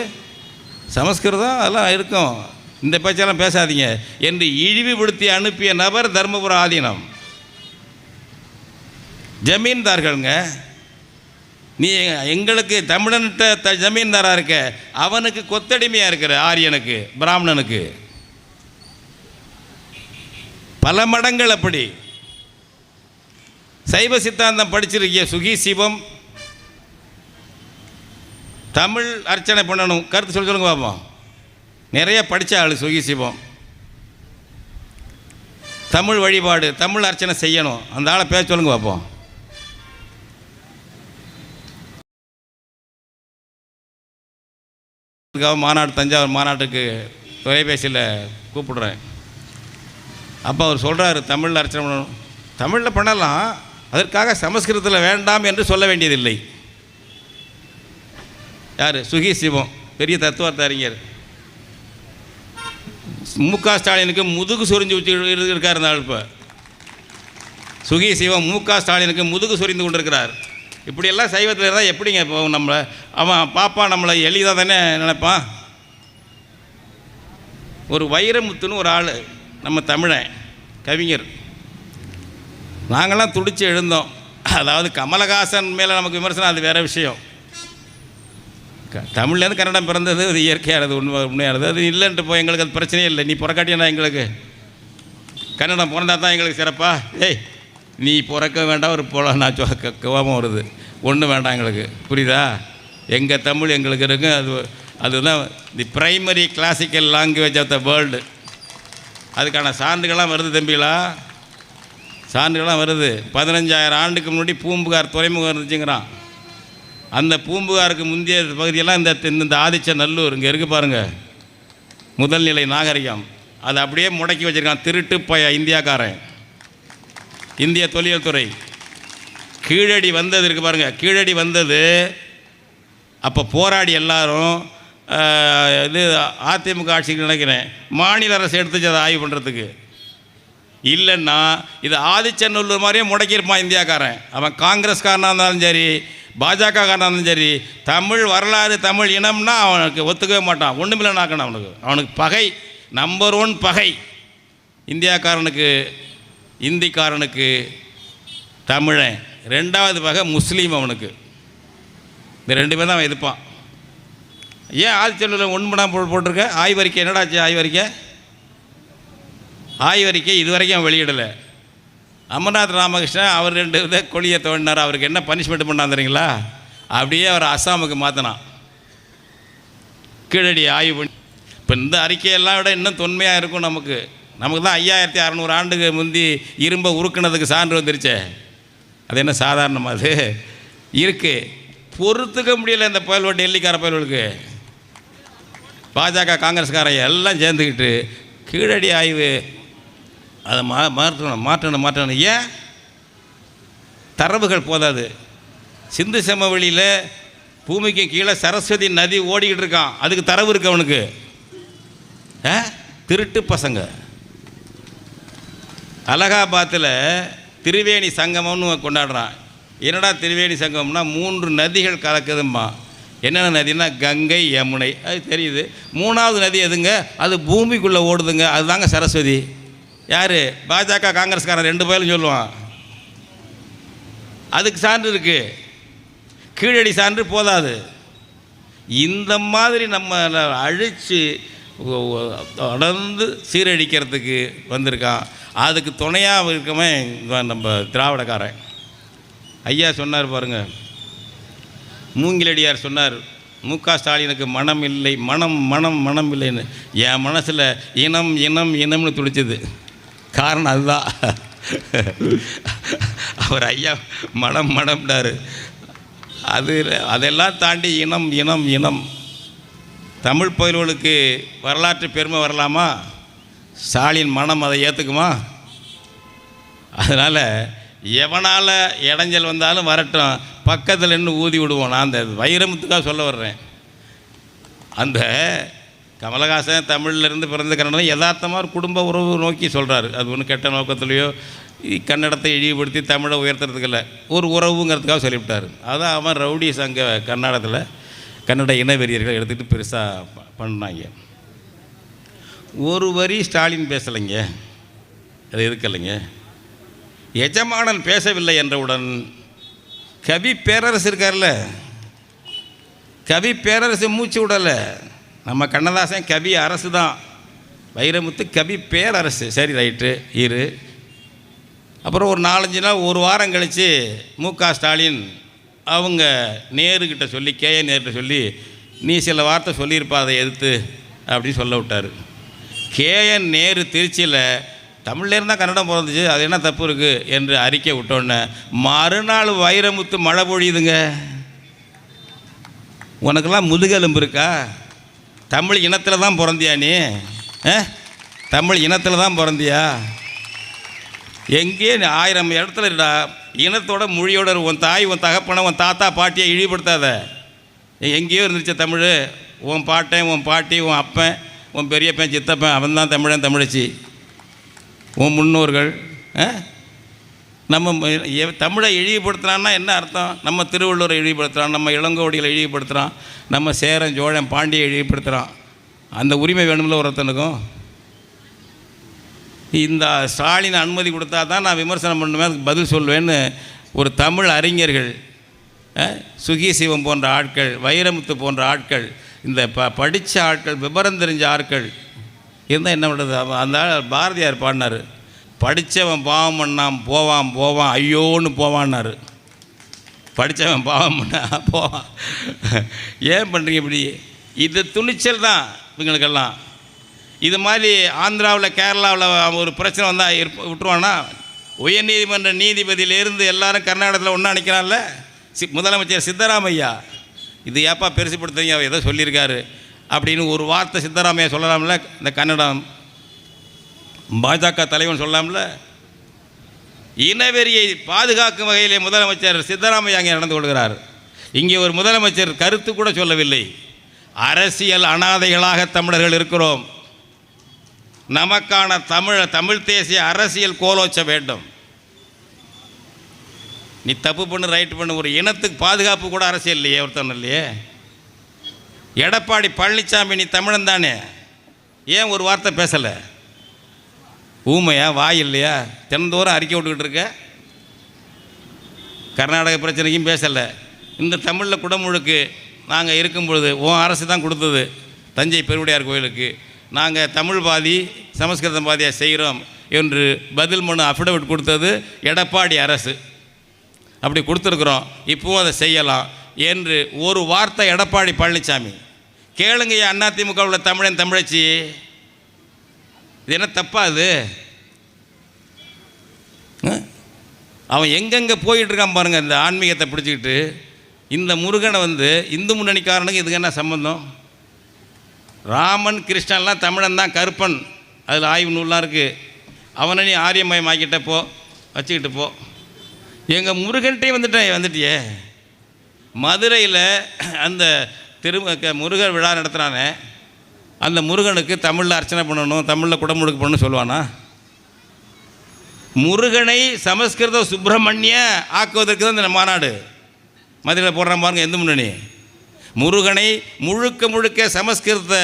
சமஸ்கிருதம் அதெல்லாம் இருக்கும், இந்த பேச்செல்லாம் பேசாதீங்க என்று இழிவுபடுத்தி அனுப்பிய நபர் தர்மபுர ஆதீனம் ஜமீன்தார்களுங்க. நீ எங்களுக்கு தமிழன்ட்ட ஜமீன்தாராக இருக்க, அவனுக்கு கொத்தடிமையாக இருக்கிற ஆரியனுக்கு, பிராமணனுக்கு பல மடங்கள். அப்படி சைவ சித்தாந்தம் படிச்சிருக்கிய சுகி சிவம் தமிழ் அர்ச்சனை பண்ணணும் கருத்து சொல்லுங்க பார்ப்போம். நிறைய படித்த ஆள் சுகி சிவம். தமிழ் வழிபாடு, தமிழ் அர்ச்சனை செய்யணும், அந்த ஆளை பேச சொல்லுங்க பார்ப்போம். மாநாடு, தஞ்சாவூர் மாநாட்டுக்கு தொலைபேசியில் கூப்பிடுறேன். அப்போ அவர் சொல்கிறாரு தமிழில் அர்ச்சனை பண்ணணும். தமிழில் பண்ணலாம், அதற்காக சமஸ்கிருதத்தில் வேண்டாம் என்று சொல்ல வேண்டியதில்லை. யார்? சுகி சிவம், பெரிய தத்துவார்த்த அறிஞர். மு க ஸ்டாலினுக்கு முதுகு சொரிஞ்சு வச்சு இருக்கார் இருந்தால் இப்போ சுகி சிவம் மு க ஸ்டாலினுக்கு முதுகு சொரிந்து கொண்டிருக்கிறார். இப்படியெல்லாம் சைவத்தில் இருந்தால் எப்படிங்க இப்போ நம்மளை அவன் பாப்பா நம்மளை எளிதாக தானே நினைப்பான். ஒரு வைரமுத்துன்னு ஒரு ஆள் நம்ம தமிழன் கவிஞர், நாங்கள்லாம் துடிச்சு எழுந்தோம். அதாவது கமலஹாசன் மேலே நமக்கு விமர்சனம், அது வேறு விஷயம். தமிழ்லேருந்து கன்னடம் பிறந்தது அது இயற்கையானது, உண்மையானது. அது இல்லைன்ட்டு போய் எங்களுக்கு அது பிரச்சனையே இல்லை. நீ பிறக்காட்டினா எங்களுக்கு கன்னடம் பிறந்தா தான் எங்களுக்கு சிறப்பா? ஏய் நீ பிறக்க வேண்டாம், ஒரு போல நான் கோபம் வருது, ஒன்றும் வேண்டாம் எங்களுக்கு, புரியுதா? எங்கள் தமிழ் எங்களுக்கு இருக்கு. அதுதான் the primary classical language of the world. அதுக்கான சான்றுகள்லாம் வருது தம்பிகளா, சான்றுகள்லாம் வருது. 15,000 ஆண்டுக்கு முன்னாடி பூம்புகார் துறைமுகம் இருந்துச்சுங்கிறான். அந்த பூம்புகாருக்கு முந்தைய பகுதியெல்லாம் இந்த ஆதிச்சநல்லூர் இங்கே இருக்குது பாருங்கள், முதல்நிலை நாகரிகம். அதை அப்படியே முடக்கி வச்சுருக்கான் திருட்டு இந்தியாக்காரன். இந்திய தொல்லியல் துறை கீழடி வந்தது இருக்குது பாருங்கள், கீழடி வந்தது அப்போ போராடி எல்லாரும் இது அதிமுக ஆட்சிக்கு நினைக்கிறேன் மாநில அரசு எடுத்துச்சு அதை ஆய்வு பண்ணுறதுக்கு. இல்லைன்னா இது ஆதிச்சநல்லூர் மாதிரியே முடக்கியிருப்பான் இந்தியாக்காரன். அவன் காங்கிரஸ்காரனாக இருந்தாலும் சரி, பாஜகக்காரனாக இருந்தாலும் சரி, தமிழ் வரலாறு தமிழ் இனம்னா அவனுக்கு ஒத்துக்கவே மாட்டான். ஒன்றுமில்லை நாக்கணும் அவனுக்கு பகை, நம்பர் 1 பகை இந்தியாக்காரனுக்கு, இந்திக்காரனுக்கு தமிழன். 2வது பகை முஸ்லீம் அவனுக்கு. இந்த 2 பேர் தான் அவன் எதிர்ப்பான். ஏன் ஆதிச்சநல்லூரில் ஒன்றுபடாமல் போட்டிருக்க? ஆய்வறிக்கை என்னடாச்சு? ஆய்வறிக்கை இது வரைக்கும் அவன் வெளியிடலை. அமர்நாத் ராமகிருஷ்ணன் அவர் 2 இதை கொடியை தோண்டினார். அவருக்கு என்ன பனிஷ்மெண்ட் பண்ணாந்துறீங்களா? அப்படியே அவர் அஸ்ஸாமுக்கு மாற்றினான். கீழடி ஆய்வு பண்ணி இப்போ இந்த அறிக்கையெல்லாம் விட இன்னும் தொன்மையாக இருக்கும். நமக்கு தான் 5600 ஆண்டுக்கு முந்தி இரும்பை உருக்குனதுக்கு சான்று வந்துருச்சே. அது என்ன சாதாரணமாக அது இருக்குது? பொறுத்துக்க முடியல இந்த பயல்வ டெல்லிக்கார பயல்வலுக்கு. பாஜக காங்கிரஸ்காரங்க எல்லாம் சேர்ந்துக்கிட்டு கீழடி ஆய்வு அதை மாற்றணும். ஏன்? தரவுகள் போதாது. சிந்து சமவெளியில் பூமிக்கு கீழே சரஸ்வதி நதி ஓடிக்கிட்டு இருக்கான், அதுக்கு தரவு இருக்கு அவனுக்கு. திருட்டு பசங்க. அலகாபாத்தில் திரிவேணி சங்கமம்னு கொண்டாடுறான். என்னடா திரிவேணி சங்கம்னா 3 நதிகள் கலக்குதும்மா. என்னென்ன நதினா கங்கை யமுனை, அது தெரியுது. 3வது நதி எதுங்க? அது பூமிக்குள்ளே ஓடுதுங்க, அதுதாங்க சரஸ்வதி. யார்? பாஜக காங்கிரஸ்காரன் 2 பேரும் சொல்லுவான். அதுக்கு சான்று இருக்குது. கீழடி சான்று போதாது. இந்த மாதிரி நம்ம அழித்து தொடர்ந்து சீரழிக்கிறதுக்கு வந்திருக்கான். அதுக்கு துணையாக இருக்கமே நம்ம திராவிடக்காரன். ஐயா சொன்னார் பாருங்கள், மூங்கிலடியார் சொன்னார், மு க ஸ்டாலினுக்கு மனம் இல்லை, மனம் இல்லைன்னு. என் மனசில் இனம்னு துடிச்சது. காரணம் அதுதான். அவர் ஐயா மனம்னாரு. அதெல்லாம் தாண்டி இனம். தமிழ் பயிர்களுக்கு வரலாற்று பெருமை வரலாமா? ஸ்டாலின் மனம் அதை ஏற்றுக்குமா? அதனால் எவனால் இடைஞ்சல் வந்தாலும் வரட்டும், பக்கத்தில் நின்று ஊதி விடுவோம். நான் அந்த வைரமுத்துக்காக சொல்ல வர்றேன். அந்த கமலஹாசன் தமிழ்லேருந்து பிறந்த கன்னடம் யதார்த்தமாக ஒரு குடும்ப உறவு நோக்கி சொல்கிறாரு. அது ஒன்றும் கெட்ட நோக்கத்துலேயோ கன்னடத்தை இழிவுபடுத்தி தமிழை உயர்த்துறதுக்கு இல்லை, ஒரு உறவுங்கிறதுக்காக சொல்லிவிட்டார். அதான் அவன் ரவுடி சங்க கர்நாடகத்தில் கன்னட இனவெறியர்கள் எடுத்துகிட்டு பெருசாக பண்ணாங்க. ஒரு வரி ஸ்டாலின் பேசலைங்க, அது எதுக்கலைங்க. எஜமானன் பேசவில்லை என்றவுடன் கவி பேரரசு இருக்கார்ல, கவி பேரரசு மூச்சு விடலை. நம்ம கண்ணதாசன் கவி அரசு தான், வைரமுத்து கவி பேரரசு. சரி ரைட்டு இரு. அப்புறம் ஒரு 4-5 நாள், ஒரு வாரம் கழித்து மு க ஸ்டாலின் அவங்க நேருக்கிட்ட சொல்லி, நேருகிட்ட சொல்லி, நீ சில வார்த்தை சொல்லியிருப்பா அதை எதிர்த்து அப்படின்னு சொல்ல விட்டார். நேரு திருச்சியில் தமிழ்லேருந்து தான் கன்னடம் பிறந்துச்சு, அது என்ன தப்பு இருக்குது என்று அறிக்கை விட்டோன்னே மறுநாள் வைரமுத்து மழை பொழியுதுங்க. உனக்கெல்லாம் முதுகெலும்பு இருக்கா? தமிழ் இனத்தில் தான் பிறந்தியா நீ? தமிழ் இனத்தில் தான் பிறந்தியா? எங்கேயே 1000 இடத்துல இருக்கா இனத்தோட மொழியோட. உன் தாய், உன் தகப்பனை, உன் தாத்தா பாட்டியை இழிவுபடுத்தாத. எங்கேயோ இருந்துச்சு தமிழ். உன் பாட்டன், உன் பாட்டி, உன் அப்பன், உன் பெரியப்பன், சித்தப்பன், அவன் தான் தமிழன் தமிழச்சி. உன் முன்னோர்கள் நம்ம தமிழை இழிவுபடுத்துகிறான்னா என்ன அர்த்தம்? நம்ம திருவள்ளுவரை இழிவுபடுத்துகிறான், நம்ம இளங்கோவடிகளை இழிவுபடுத்துகிறான், நம்ம சேரன் சோழன் பாண்டியை இழிவுபடுத்துகிறான். அந்த உரிமை வேணும்ல ஒருத்தனுக்கும். இந்த ஸ்டாலின் அனுமதி கொடுத்தா தான் நான் விமர்சனம் பண்ணுவேன், அதுக்கு பதில் சொல்வேன்னு ஒரு தமிழ் அறிஞர்கள், சுகி சிவம் போன்ற ஆட்கள், வைரமுத்து போன்ற ஆட்கள், இந்த படித்த ஆட்கள், விபரம் தெரிஞ்ச ஆட்கள் இருந்தால் என்ன பண்ணுறது? அந்த பாரதியார் பாடினார், படித்தவன் பாவம் பண்ணான் போவான் போவான் ஐயோன்னு போவான்னாரு. படித்தவன் பாவம் பண்ண போவான். ஏன் பண்ணுறீங்க இப்படி? இது துணிச்சல் தான் இவங்களுக்கெல்லாம். இது மாதிரி ஆந்திராவில் கேரளாவில் ஒரு பிரச்சனை வந்தால் விட்டுருவானா? உயர்நீதிமன்ற நீதிபதியிலேருந்து எல்லாரும் கர்நாடகத்தில் ஒன்றா நிற்கிறான்ல முதலமைச்சர் சித்தராமையா. இது ஏப்பா பெருசுப்படுத்துறீங்க, அவர் ஏதோ சொல்லியிருக்காரு அப்படின்னு ஒரு வார்த்தை சித்தராமையா சொல்லலாம்ல? இந்த கன்னடம் பாஜக தலைவன் சொல்லலாம்ல? இனவெறியை பாதுகாக்கும் வகையிலே முதலமைச்சர் சித்தராமையா அங்கே நடந்து கொள்கிறார். இங்கே ஒரு முதலமைச்சர் கருத்து கூட சொல்லவில்லை. அரசியல் அனாதைகளாக தமிழர்கள் இருக்கிறோம். நமக்கான தமிழ் தேசிய அரசியல் கோலோச்ச வேண்டும். நீ தப்பு பண்ணு ரைட் பண்ணு, ஒரு இனத்துக்கு பாதுகாப்பு கூட அரசியல் இல்லையே, ஒருத்தன் இல்லையே. எடப்பாடி பழனிசாமி நீ தமிழன் தானே, ஏன் ஒரு வார்த்தை பேசலை? ஊமையா, வாய் இல்லையா? தினந்தோறும் அறிக்கை விட்டுக்கிட்டு இருக்க. கர்நாடக பிரச்சனைக்கும் பேசலை. இந்த தமிழில் குடமுழுக்கு நாங்கள் இருக்கும் பொழுது உன் அரசு தான் கொடுத்தது தஞ்சை பெருவுடையார் கோயிலுக்கு, நாங்கள் தமிழ் பாதி சமஸ்கிருதம் பாதியாக செய்கிறோம் என்று பதில் மனு அஃபிடவிட் கொடுத்தது எடப்பாடி அரசு. அப்படி கொடுத்துருக்குறோம், இப்போவும் அதை செய்யலாம் என்று ஒரு வார்த்தை எடப்பாடி பழனிசாமி. கேளுங்க, அதிமுக உள்ள தமிழன் தமிழச்சி, இது என்ன தப்பா? அது அவன் எங்கெங்கே போயிட்டுருக்கான் பாருங்கள், இந்த ஆன்மீகத்தை பிடிச்சிக்கிட்டு. இந்த முருகனை இந்து முன்னணிக்காரனுக்கு இதுக்கு என்ன சம்பந்தம்? ராமன் கிருஷ்ணன்லாம் தமிழன் தான், கருப்பன், அதில் ஆய்வு நூல்லாம் இருக்குது. அவனை நீ ஆரியமயமாக்கிட்ட போ, வச்சுக்கிட்டு போ. எங்கள் முருகன்கிட்டே வந்துட்டியே. மதுரையில் அந்த முருகர் விழா நடத்துகிறானே, அந்த முருகனுக்கு தமிழில் அர்ச்சனை பண்ணணும், தமிழில் குடமுழுக்கு பண்ணணும்னு சொல்லுவானா? முருகனை சமஸ்கிருத சுப்பிரமணிய ஆக்குவதற்கு தான் இந்த மாநாடு மதுரையில் போடுறான் பாருங்க. எந்த முன்னணி? முருகனை முழுக்க முழுக்க சமஸ்கிருத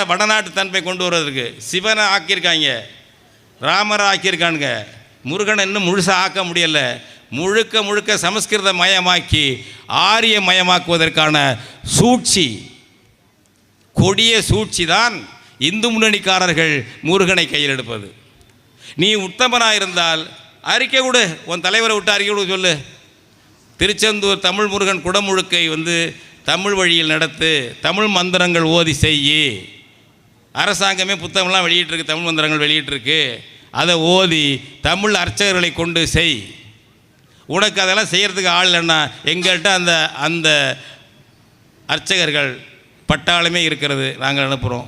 வடநாட்டு தன்மை கொண்டு வருவதற்கு சிவனை ஆக்கியிருக்காங்க, ராமரை ஆக்கியிருக்கானுங்க. முருகனை இன்னும் முழுசாக ஆக்க முடியலை. முழுக்க முழுக்க சமஸ்கிருத மயமாக்கி ஆரிய மயமாக்குவதற்கான சூழ்ச்சி, கொடிய சூழ்ச்சி தான் இந்து முன்னணிக்காரர்கள் முருகனை கையில் எடுப்பது. நீ உத்தமனாக இருந்தால் அறிக்கை கொடு, உன் தலைவரை விட்டு அறிக்கை கொடு, சொல்லு. திருச்செந்தூர் தமிழ் முருகன் குடமுழுக்கை தமிழ் வழியில் நடத்து, தமிழ் மந்திரங்கள் ஓதி செய்யி. அரசாங்கமே புத்தகம்லாம் வெளியிட்டிருக்கு, தமிழ் மந்திரங்கள் வெளியிட்டிருக்கு. அதை ஓதி தமிழ் அர்ச்சகர்களை கொண்டு செய். உனக்கு அதெல்லாம் செய்கிறதுக்கு ஆள் இல்லைன்னா எங்கள்கிட்ட அந்த அர்ச்சகர்கள் பட்டாளமே இருக்கிறது, நாங்கள் அனுப்புகிறோம்.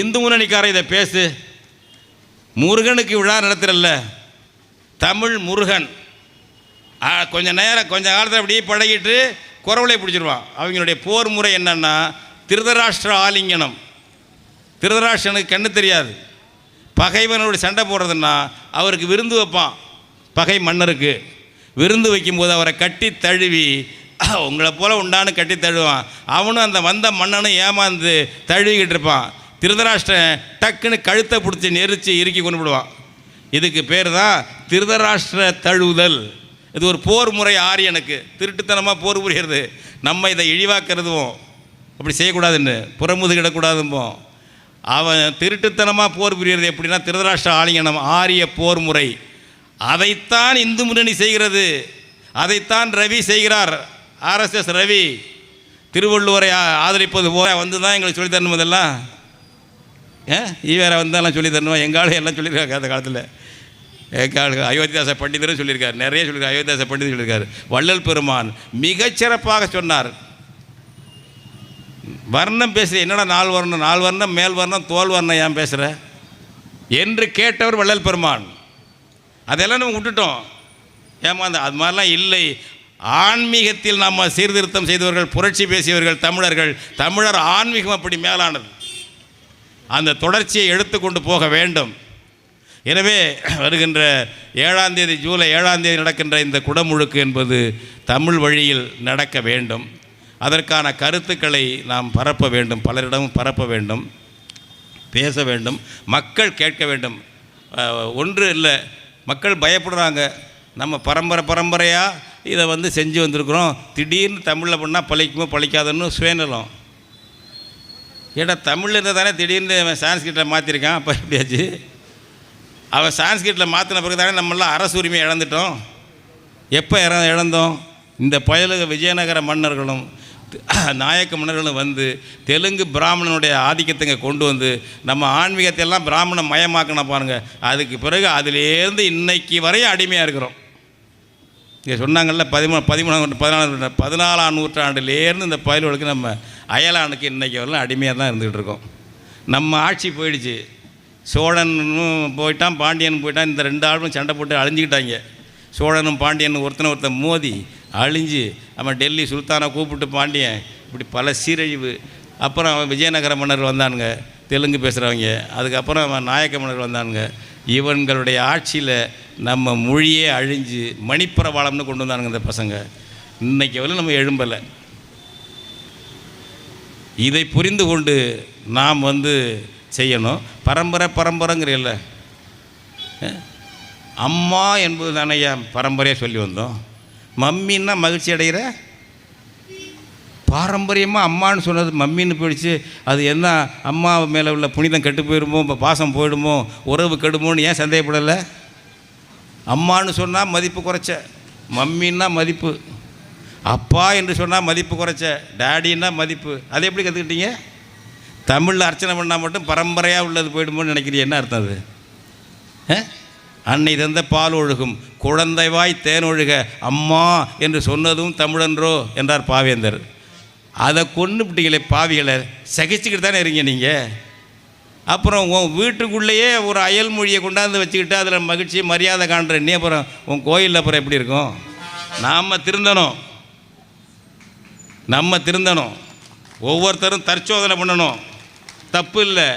இந்து முன்னணிக்காரன் இதை பேசு. முருகனுக்கு விழா நடத்துகிறல்ல, தமிழ் முருகன் கொஞ்ச காலத்தில் அப்படியே பழகிட்டு குறவலை பிடிச்சிருவான். அவங்களுடைய போர் முறை என்னன்னா திருதராஷ்டிர ஆலிங்கனம். திருதராஷ்டிரனுக்கு கண்ணு தெரியாது. பகைவனோடு சண்டை போடுறதுன்னா அவருக்கு விருந்து வைப்பான். பகை மன்னருக்கு விருந்து வைக்கும்போது அவரை கட்டி தழுவி, உங்களை போல் உண்டான்னு கட்டி தழுவான். அவனும் அந்த வந்த மன்னனும் ஏமாந்து தழுவிக்கிட்டு இருப்பான். திருதராஷ்டிரன் டக்குன்னு கழுத்தை பிடிச்சி நெரிச்சு இறுக்கி கொண்டு விடுவான். இதுக்கு பேர் தான் திருதராஷ்டிர தழுவுதல். இது ஒரு போர் முறை. ஆரியனுக்கு திருட்டுத்தனமாக போர் புரிகிறது. நம்ம இதை இழிவாக்குறதுவோம், அப்படி செய்யக்கூடாதுன்னு புறமுதுகிடக்கூடாதும்போம். அவன் திருட்டுத்தனமாக போர் புரிகிறது எப்படின்னா திருதராஷ்டிர ஆலிங்கனம், ஆரிய போர் முறை. அதைத்தான் இந்து முன்னணி செய்கிறது, அதைத்தான் ரவி செய்கிறார். ஆர்எஸ்எஸ் ரவி திருவள்ளுவரை ஆதரிப்பது போல தான் எங்களுக்கு சொல்லித்தரணும். இதெல்லாம் ஈவேரா வந்தாலும் சொல்லித்தரணும். எங்காலும் எல்லாம் சொல்லியிருக்காங்க அந்த காலத்தில். எங்காலு அயோத்திதாச பண்டிதரும் சொல்லியிருக்கார், நிறைய சொல்லியிருக்காரு. அயோத்திதாச பண்டிதர் சொல்லியிருக்காரு. வள்ளல் பெருமான் மிகச்சிறப்பாக சொன்னார். வர்ணம் பேசுகிற என்னடா 4 வர்ணம், 4 வர்ணம் மேல் வர்ணம் தோல் வர்ணம் ஏன் பேசுகிற என்று கேட்டவர் வள்ளல் பெருமான். அதெல்லாம் நம்ம விட்டுட்டோம், ஏமாந்த அது மாதிரிலாம் இல்லை. ஆன்மீகத்தில் நம்ம சீர்திருத்தம் செய்தவர்கள், புரட்சி பேசியவர்கள் தமிழர்கள். தமிழர் ஆன்மீகம் அப்படி மேலானது. அந்த தொடர்ச்சியை எடுத்துக்கொண்டு போக வேண்டும். எனவே வருகின்ற 7ஆம் தேதி, ஜூலை 7ஆம் தேதி நடக்கின்ற இந்த குடமுழுக்கு என்பது தமிழ் வழியில் நடக்க வேண்டும். அதற்கான கருத்துக்களை நாம் பரப்ப வேண்டும், பலரிடமும் பரப்ப வேண்டும், பேச வேண்டும், மக்கள் கேட்க வேண்டும். ஒன்று இல்லை, மக்கள் பயப்படுறாங்க. நம்ம பரம்பரையாக இதை செஞ்சு வந்திருக்கிறோம், திடீர்னு தமிழில் பண்ணால் பழிக்குமோ பழிக்காதுன்னு சுயநலம். ஏடா தமிழில் இருந்தால் தானே திடீர்னு அவன் சான்ஸ்கிரிட்டில் மாற்றிருக்கான், அப்போ எப்படியாச்சு? அவன் சான்ஸ்கிரிட்டில் மாற்றின பிறகு தானே நம்மளாம் அரசு உரிமையை இழந்துட்டோம். எப்போ இழந்தோம்? இந்த பயலுக விஜயநகர மன்னர்களும் நாயக்க மன்னர்களும் தெலுங்கு பிராமணனுடைய ஆதிக்கத்தை கொண்டு நம்ம ஆன்மீகத்தை எல்லாம் பிராமண மயமாக்கணும் பாருங்கள். அதுக்கு பிறகு அதிலேருந்து இன்னைக்கு வரையும் அடிமையாக இருக்கிறோம். இங்கே சொன்னாங்கள்ல 14ஆம் நூற்றாண்டுலேருந்து இந்த பயல்களுக்கு நம்ம அயலானுக்கு இன்றைக்கி வரலாம் அடிமையாக தான் இருந்துகிட்டு இருக்கோம். நம்ம ஆட்சி போயிடுச்சு. சோழனும் போயிட்டான், பாண்டியனும் போயிட்டான். இந்த 2 ஆளும் சண்டை போட்டு அழிஞ்சிக்கிட்டாங்க. சோழனும் பாண்டியனும் ஒருத்தன் மோதி அழிஞ்சு அவன் டெல்லி சுல்தானை கூப்பிட்டு பாண்டியன் இப்படி பல சீரழிவு. அப்புறம் அவன் விஜயநகர மன்னர் வந்தானுங்க, தெலுங்கு பேசுகிறவங்க. அதுக்கப்புறம் அவன் நாயக்க மன்னர் வந்தானுங்க. இவன்களுடைய ஆட்சியில் நம்ம மொழியே அழிஞ்சு மணிப்பிரவாளம்னு கொண்டு வந்தானுங்க இந்த பசங்க. இன்றைக்கி வரலும் நம்ம எழும்பலை. இதை புரிந்து கொண்டு நாம் செய்யணும். பரம்பரைங்கிற அம்மா என்பது தானே பரம்பரையாக சொல்லி வந்தோம். மம்மின்னா மகிழ்ச்சி அடைகிற, பாரம்பரியமாக அம்மான்னு சொன்னது மம்மின்னு போயிடுச்சு. அது என்ன அம்மா மேலே உள்ள புனிதம் கெட்டு போயிடுமோ, இப்போ பாசம் போயிடுமோ, உறவு கெடுமோன்னு ஏன் சந்தேகப்படலை? அம்மானு சொன்னால் மதிப்பு குறைச்ச, மம்மின்னா மதிப்பு, அப்பா என்று சொன்னால் மதிப்பு குறைச்ச, டேடின்னா மதிப்பு. அதை எப்படி கற்றுக்கிட்டீங்க? தமிழில் அர்ச்சனை பண்ணால் மட்டும் பரம்பரையாக உள்ளது போயிடுமோன்னு நினைக்கிறீங்க. என்ன அர்த்தம் அது? அன்னை தந்த பால் ஒழுகும், குழந்தைவாய் தேன் ஒழுக அம்மா என்று சொன்னதும் தமிழன்றோ என்றார் பாவேந்தர். அதை கொண்டுபிட்டீங்களே பாவிகளை, சகிச்சுக்கிட்டு தானே இருங்க நீங்கள். அப்புறம் உன் வீட்டுக்குள்ளேயே ஒரு அயல் மொழியை கொண்டாந்து வச்சுக்கிட்டு அதில் மகிழ்ச்சி மரியாதை காண்ற நீ அப்புறம் உன் கோயிலில் அப்புறம் எப்படி இருக்கும்? நாம் திருந்தணும். ஒவ்வொருத்தரும் தற்சோதனை பண்ணணும். தப்பு இல்லை,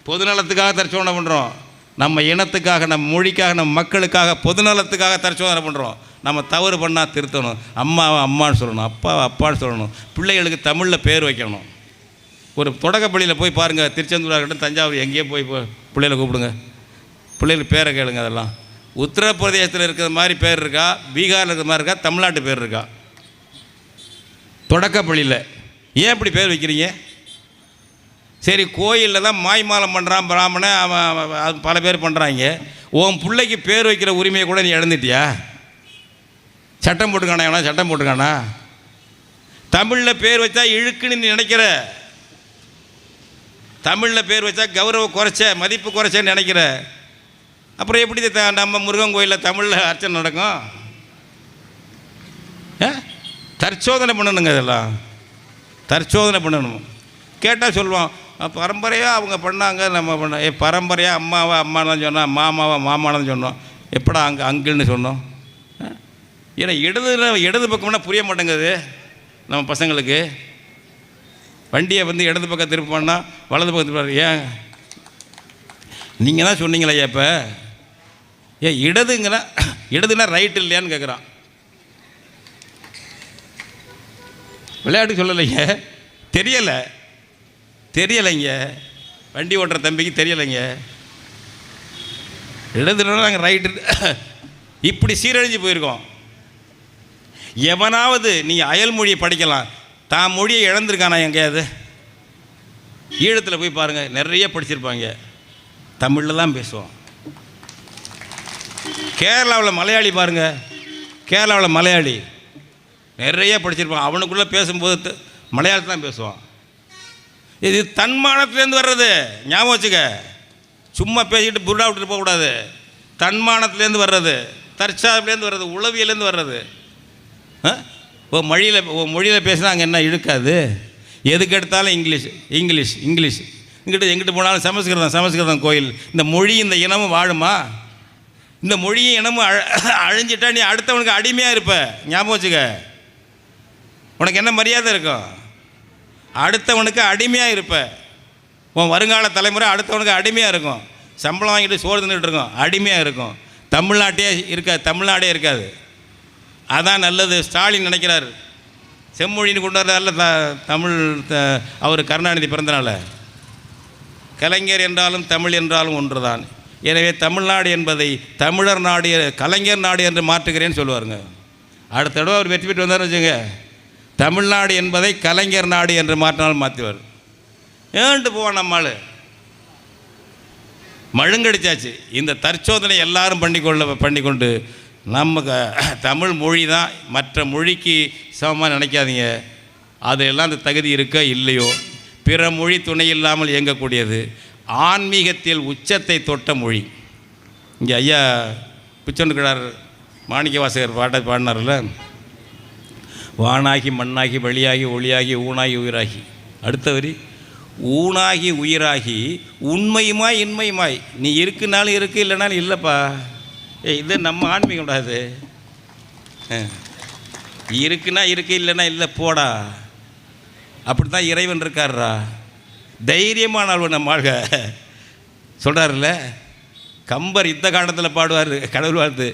பொதுநலத்துக்காக தற்சோதனை பண்ணுறோம். நம்ம இனத்துக்காக, நம்ம மொழிக்காக, நம்ம மக்களுக்காக, பொதுநலத்துக்காக தற்சோதனை பண்ணுறோம். நம்ம தவறு பண்ணால் திருத்தணும். அம்மாவை அம்மான்னு சொல்லணும், அப்பாவை அப்பான்னு சொல்லணும். பிள்ளைகளுக்கு தமிழில் பேர் வைக்கணும். ஒரு தொடக்கப்பள்ளியில் போய் பாருங்கள், திருச்செந்தூராக இருக்கட்டும், தஞ்சாவூர், எங்கேயோ போய் பிள்ளைகளை கூப்பிடுங்க, பிள்ளைகளுக்கு பேரை கேளுங்க. அதெல்லாம் உத்தரப்பிரதேசத்தில் இருக்கிற மாதிரி பேர் இருக்கா, பீகாரில் இருக்கிற மாதிரி இருக்கா, தமிழ்நாட்டு பேர் இருக்கா? தொடக்கப்பள்ளியில் ஏன் இப்படி பேர் வைக்கிறீங்க? சரி, கோயிலில் தான் மாய்மாலம் பண்ணுறான் பிராமணன், அவன் பல பேர் பண்ணுறாங்க. உன் பிள்ளைக்கு பேர் வைக்கிற உரிமையை கூட நீ இழந்துட்டியா? சட்டம் போட்டுக்கானா? எவனா சட்டம் போட்டுக்கானா? தமிழில் பேர் வச்சா இழுக்குன்னு நீ நினைக்கிற, தமிழில் பேர் வச்சா கௌரவ குறைச்ச, மதிப்பு குறைச்சேன்னு நினைக்கிற. அப்புறம் எப்படி நம்ம முருகன் கோயிலில் தமிழில் அர்ச்சனை நடக்கும்? தற்சோதனை பண்ணணுங்க. இதெல்லாம் தற்சோதனை பண்ணணும். கேட்டால் சொல்லுவான், பரம்பரையாக அவங்க பண்ணாங்க, நம்ம பண்ண. பரம்பரையாக அம்மாவை அம்மானு சொன்னோம், மாமாவை மாமானு சொன்னோம். எப்படா அங்கிள்னு சொன்னோம்? ஏன்னா இடது பக்கம்னா புரிய மாட்டேங்குது நம்ம பசங்களுக்கு. வண்டியை இடது பக்கம் திருப்பான்னா வலது பக்கம் திருப்பாரு. ஏன் நீங்கள் தான் சொன்னீங்களா? இப்போ இடதுன்னா ரைட்டு இல்லையான்னு கேட்குறான். விளையாட்டு சொல்லலைங்க, தெரியலைங்க. வண்டி ஓட்டுற தம்பிக்கு தெரியலைங்க. இடதுனா நாங்கள் ரைட்டு. இப்படி சீரழிஞ்சு போயிருக்கோம். எவனாவது நீங்கள் அயல் மொழியை படிக்கலாம், தான் மொழியை இழந்திருக்கானா எங்கேயாவது? ஈழத்தில் போய் பாருங்கள், நிறைய படிச்சிருப்பாங்க, தமிழில் தான் பேசுவோம். கேரளாவில் மலையாளி பாருங்கள், கேரளாவில் மலையாளி நிறைய படிச்சிருப்பான். அவனுக்குள்ளே பேசும்போது மலையாளத்தில் தான் பேசுவான். இது தன்மானத்துலேருந்து வர்றது, ஞாபகம் வச்சுக்க. சும்மா பேசிக்கிட்டு புருடா விட்டுட்டு போகக்கூடாது. தன்மானத்துலேருந்து வர்றது, தற்சார்புலேருந்து வர்றது, உளவியலேருந்து வர்றது. மொழியில் பேசினா அங்கே என்ன இழுக்காது? எதுக்கு எடுத்தாலும் இங்கிலீஷ். எங்கிட்ட போனாலும் சமஸ்கிருதம் கோயில். இந்த மொழி, இந்த இனமும் வாழுமா? இந்த மொழியும் இனமும் அழிஞ்சிட்டா நீ அடுத்தவனுக்கு அடிமையாக இருப்ப. ஞாபகம் வச்சுக்க. உனக்கு என்ன மரியாதை இருக்கும்? அடுத்தவனுக்கு அடிமையாக இருப்ப. உன் வருங்கால தலைமுறை அடுத்தவனுக்கு அடிமையாக இருக்கும். சம்பளம் வாங்கிட்டு சோறு தின்னுட்டு இருக்கோம், அடிமையாக இருக்கும். தமிழ்நாடே இருக்காது. அதான் நல்லது. ஸ்டாலின் நினைக்கிறார் செம்மொழின்னு கொண்டு வரல தமிழ். அவர் கருணாநிதி பிறந்தனால கலைஞர் என்றாலும் தமிழ் என்றாலும் ஒன்று தான். எனவே தமிழ்நாடு என்பதை தமிழர் நாடு, கலைஞர் நாடு என்று மாற்றுகிறேன்னு சொல்லுவாருங்க. அடுத்த தடவை அவர் வெற்றி பெற்று வந்தார்னு வச்சுங்க, தமிழ்நாடு என்பதை கலைஞர் நாடு என்று மாற்றினாலும் மாற்றுவார். ஏன்ட்டு போவான் நம்மால். மழுங்கடிச்சாச்சு. இந்த தற்சோதனை எல்லாரும் பண்ணிக்கொண்டு நம்ம தமிழ் மொழி தான் மற்ற மொழிக்கு சமமாக நினைக்காதீங்க. அதெல்லாம் அந்த தகுதி இருக்கோ இல்லையோ, பிற மொழி துணை இல்லாமல் இயங்கக்கூடியது. ஆன்மீகத்தில் உச்சத்தை தொட்ட மொழி. இங்கே ஐயா பிச்சொண்டுக்கிறார் மாணிக்க வாசகர் பாட்டை பாடினார்ல, வானாகி மண்ணாகி வழியாகி ஒளியாகி ஊனாகி உயிராகி. அடுத்த வரி, ஊனாகி உயிராகி உண்மையுமாய் இன்மையுமாய். நீ இருக்குனாலும் இருக்குது, இல்லைனாலும் இல்லைப்பா. இது நம்ம ஆன்மீகம் கூடாது. இருக்குன்னா இருக்குது, இல்லைன்னா இல்லை போடா. அப்படி தான் இறைவன் இருக்கார்ரா. தைரியமான ஆள் நம்ம ஆள்க சொல்கிறார்ல. கம்பர் இந்த காலத்தில் பாடுவார் கடவுள் வாழ்த்து,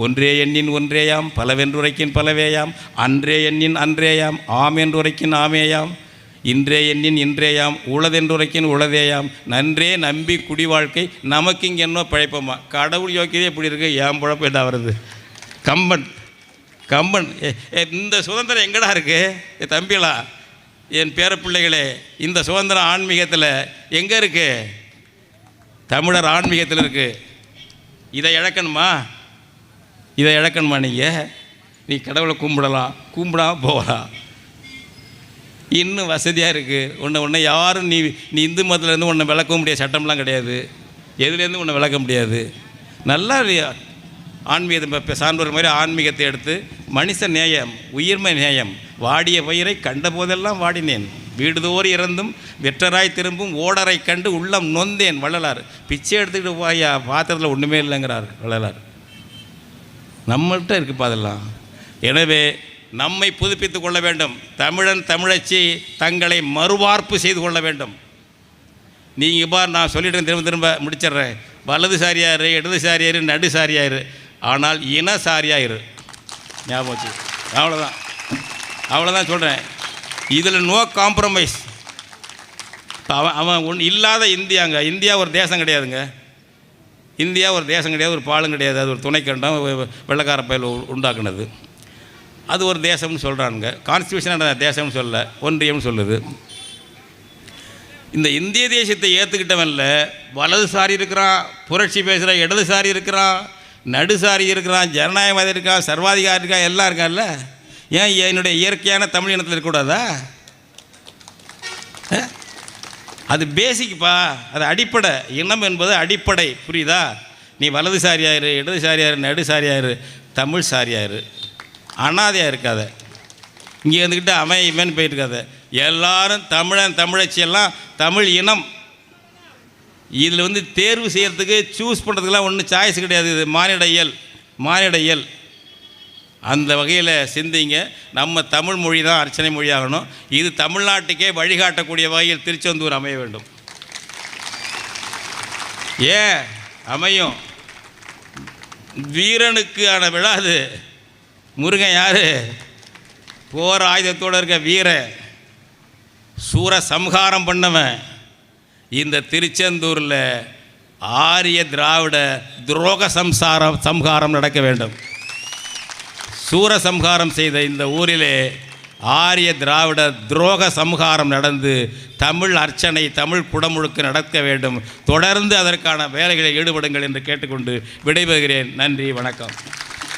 ஒன்றே எண்ணின் ஒன்றேயாம், பலவென்றுரைக்கின் பலவேயாம், அன்றே எண்ணின் அன்றேயாம், ஆம் என்றுரைக்கின் ஆமேயாம், இன்றே எண்ணின் இன்றேயாம், உளதென்றுரைக்கின் உளதேயாம், நன்றே நம்பி குடி வாழ்க்கை நமக்கு இங்கே என்ன பிழைப்போமா. கடவுள் யோக்கியதே எப்படி இருக்கு, ஏன் பிழப்பு என்ன வருது. கம்பன் இந்த சுதந்திரம் எங்கடா இருக்குது தம்பிகளா, என் பேர பிள்ளைகளே? இந்த சுதந்திரம் ஆன்மீகத்தில் எங்கே இருக்குது? தமிழர் ஆன்மீகத்தில் இருக்குது. இதை இழக்கணுமா? நீ கடவுளை கும்பிடாமல் போகலாம். இன்னும் வசதியாக இருக்குது. உன்னை யாரும் நீ இந்து மதத்துலேருந்து உன்னை விளக்க முடியாது. சட்டம்லாம் கிடையாது. எதுலேருந்து உன்னை விளக்க முடியாது. நல்லா ஆன்மீகத்தை சான்றோர் மாதிரி ஆன்மீகத்தை எடுத்து மனுஷ நேயம், உயிர்மை நேயம். வாடிய பயிரை கண்ட போதெல்லாம் வாடினேன், வீடுதோறு இறந்தும் வெற்றராய் திரும்பும் ஓடரை கண்டு உள்ளம் நொந்தேன். வள்ளலார் பிச்சை எடுத்துக்கிட்டு போயா, பாத்திரத்தில் ஒன்றுமே இல்லைங்கிறார் வள்ளலார். நம்மள்கிட்ட இருக்குப்பா அதெல்லாம். எனவே நம்மை புதுப்பித்து கொள்ள வேண்டும். தமிழன் தமிழச்சி தங்களை மறுவார்ப்பு செய்து கொள்ள வேண்டும். நீங்கள் பார், நான் சொல்லிட்டேன், திரும்ப முடிச்சிட்றேன். வலதுசாரியாரு, இடதுசாரியாரு, நடுசாரியாரு, ஆனால் இனசாரியாயிரு. ஞாபகம் வச்சு. அவ்வளோதான் சொல்கிறேன். இதில் நோ காம்ப்ரமைஸ். அவன் இல்லாத இந்தியாங்க. இந்தியா ஒரு தேசம் கிடையாதுங்க. இந்தியா ஒரு தேசம் கிடையாது, ஒரு பாலும் கிடையாது. அது ஒரு துணைக்கண்டம், வெள்ளக்கார பயில் உண்டாக்குனது. அது ஒரு தேசம்னு சொல்கிறானுங்க. கான்ஸ்டியூஷன் தேசம்னு சொல்ல, ஒன்றியம்னு சொல்லுது. இந்த இந்திய தேசத்தை ஏற்றுக்கிட்டவன்ல வலதுசாரி இருக்கிறான், புரட்சி பேசுகிற இடதுசாரி இருக்கிறான், நடுசாரி இருக்கிறான், ஜனநாயகவாதி இருக்கான், சர்வாதிகாரி இருக்கான், எல்லாம் இருக்கான்ல. ஏன் என்னுடைய இயற்கையான தமிழ் இனத்தில் இருக்கக்கூடாதா? அது பேசிக்ப்பா, அது அடிப்படை. இனம் என்பது அடிப்படை, புரியுதா? நீ வலதுசாரியாயிரு, இடதுசாரியாயிரு, நடுசாரியாயிரு, தமிழ் சாரியாயிரு. அனாதையாக இருக்காத. இங்கே இருந்துக்கிட்டு அவன் இவன் போயிருக்காத. எல்லாரும் தமிழன் தமிழச்சியெல்லாம் தமிழ் இனம். இதில் தேர்வு செய்கிறதுக்கு சூஸ் பண்ணுறதுக்கெல்லாம் ஒன்றும் சாய்ஸ் கிடையாது. இது மானிட இயல். அந்த வகையில் சிந்திங்க. நம்ம தமிழ் மொழி தான் அர்ச்சனை மொழியாகணும். இது தமிழ்நாட்டுக்கே வழிகாட்டக்கூடிய வகையில் திருச்செந்தூர் அமைய வேண்டும். ஏன் அமையும்? வீரனுக்கான விழாது. முருகன் யார்? போர் ஆயுதத்தோடு இருக்க வீரன், சூர சம்ஹாரம் பண்ணவன். இந்த திருச்செந்தூரில் ஆரிய திராவிட துரோக சம்ஹாரம் நடக்க வேண்டும். சூரசம்ஹாரம் செய்த இந்த ஊரிலே ஆரிய திராவிட துரோக சம்ஹாரம் நடந்து தமிழ் அர்ச்சனை, தமிழ் குடமுழுக்கு நடக்க வேண்டும். தொடர்ந்து அதற்கான வேலைகளை ஈடுபடுங்கள் என்று கேட்டுக்கொண்டு விடைபெறுகிறேன். நன்றி, வணக்கம்.